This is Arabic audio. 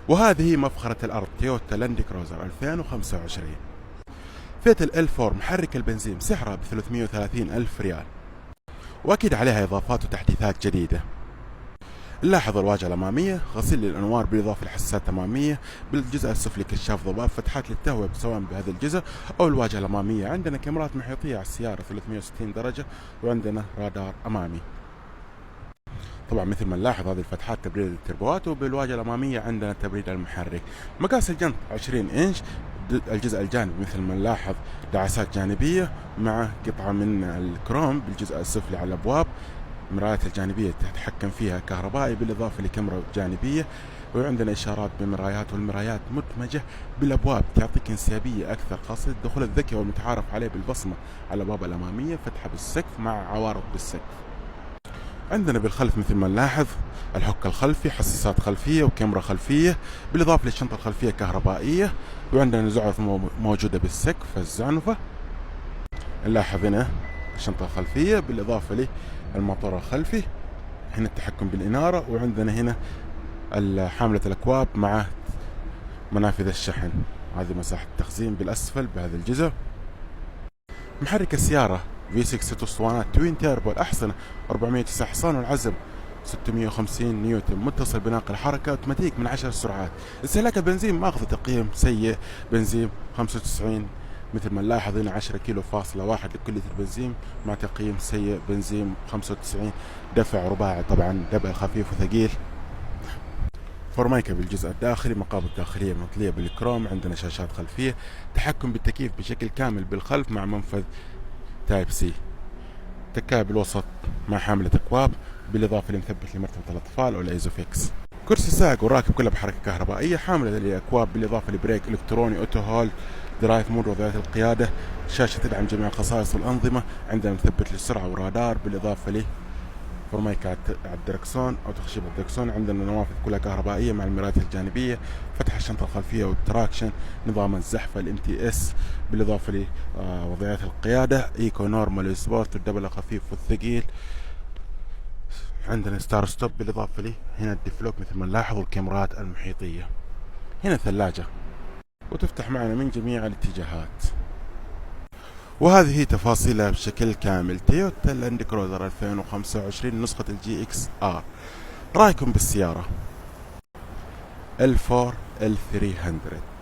وهذه هي مفخرة الأرض تويوتا لاند كروزر 2025. فئة ال4 محرك البنزين سعره ب 330 ألف ريال، وأكيد عليها إضافات وتحديثات جديدة. نلاحظ الواجهة الأمامية غسيل للأنوار بالإضافة لحساسات أمامية، بالجزء السفلي كشاف ضباب، فتحات للتهوية سواء بهذا الجزء أو الواجهة الأمامية. عندنا كاميرات محيطية على السيارة 360 درجة، وعندنا رادار أمامي. طبعا مثل ما نلاحظ هذه الفتحات تبريد التربوات، وبالواجهة الأمامية عندنا تبريد المحرك. مقاس الجنط 20 إنش. الجزء الجانبي مثل ما نلاحظ دعاسات جانبية مع قطعة من الكروم بالجزء السفلي على الأبواب. المرايات الجانبية تتحكم فيها كهربائي بالإضافة لكاميرا جانبية، وعندنا إشارات بمرايات، والمرايات مدمجة بالأبواب تعطيك انسيابية أكثر، خاصة الدخول الذكي والمتعارف عليه بالبصمة على الأبواب الأمامية، فتحة بالسقف مع عوارض بالسقف. عندنا بالخلف مثل ما نلاحظ الحك الخلفي، حساسات خلفية وكاميرا خلفية، بالإضافة للشنطة الخلفية كهربائية، وعندنا زعنف موجودة بالسقف الزعنفة. نلاحظ هنا الشنطة الخلفية بالإضافة للموتور الخلفي، هنا التحكم بالإنارة، وعندنا هنا حاملة الأكواب مع منافذ الشحن. هذه مساحة التخزين بالأسفل بهذا الجزء. محرك السيارة V6 6 اسطوانات توين تيربو الأحصنة 409 حصان، والعزم 650 نيوتن، متصل بناقل حركة اوتوماتيك من 10 سرعات. استهلاك البنزين ماخذ تقييم سيء، بنزين 95 مثل ما نلاحظ هنا 10 كيلو فاصلة واحد لكل لتر بنزين، مع تقييم سيء بنزين 95. دفع رباعي طبعا، دفع خفيف وثقيل. فورمايكا بالجزء الداخلي، مقابض داخلية مطلية بالكروم، عندنا شاشات خلفية، تحكم بالتكييف بشكل كامل بالخلف مع منفذ تايب سي، تكاية بالوسط مع حاملة أكواب، بالإضافة لمثبت لمرتبة الأطفال أو الأيزوفيكس. كرسي سائق والراكب كله بحركة كهربائية، حاملة للأكواب بالإضافة لبريك إلكتروني أوتو هولد، درايف مود وضعية القيادة، شاشة تدعم جميع الخصائص والأنظمة، عندنا مثبت للسرعة ورادار، بالإضافة فورمايكا على الدركسون أو تخشيب الدركسون. عندنا نوافذ كلها كهربائية مع المرايات الجانبية، فتح الشنطة الخلفية والتراكشن، نظام الزحف MTS، بالإضافة لوضعيات القيادة إيكو نورمال سبورت، والدبل الخفيف والثقيل. عندنا ستار ستوب، بالإضافة هنا الديفلوك مثل ما نلاحظ، والكاميرات المحيطية. هنا ثلاجة وتفتح معنا من جميع الاتجاهات. وهذه هي تفاصيلها بشكل كامل تويوتا لاند كروزر 2025 نسخة GXR. رأيكم بالسيارة L4 L300؟